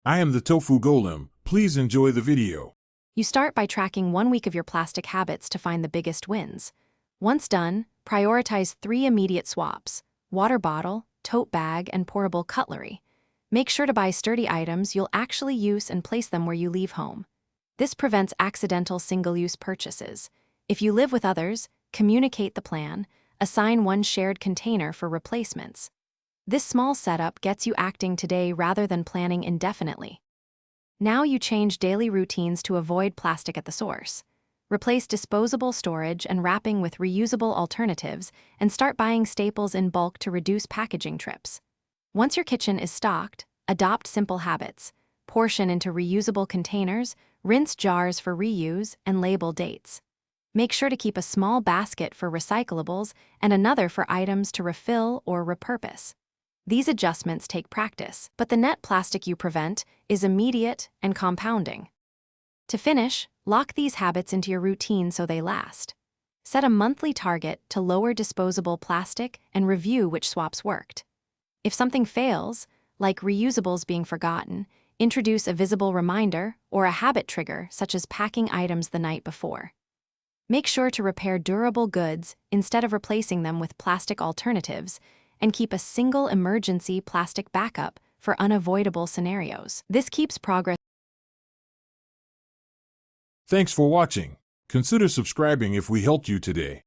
I am the Tofu Golem. Please enjoy the video. You start by tracking 1 week of your plastic habits to find the biggest wins. Once done, prioritize 3 immediate swaps: water bottle, tote bag, and portable cutlery. Make sure to buy sturdy items you'll actually use and place them where you leave home. This prevents accidental single-use purchases. If you live with others, communicate the plan, assign one shared container for replacements. This small setup gets you acting today rather than planning indefinitely. Now you change daily routines to avoid plastic at the source. Replace disposable storage and wrapping with reusable alternatives, and start buying staples in bulk to reduce packaging trips. Once your kitchen is stocked, adopt simple habits. Portion into reusable containers, rinse jars for reuse, and label dates. Make sure to keep a small basket for recyclables and another for items to refill or repurpose. These adjustments take practice, but the net plastic you prevent is immediate and compounding. To finish, lock these habits into your routine so they last. Set a monthly target to lower disposable plastic and review which swaps worked. If something fails, like reusables being forgotten, introduce a visible reminder or a habit trigger, such as packing items the night before. Make sure to repair durable goods instead of replacing them with plastic alternatives, and keep a single emergency plastic backup for unavoidable scenarios. This keeps progress. Thanks for watching. Consider subscribing if we helped you today.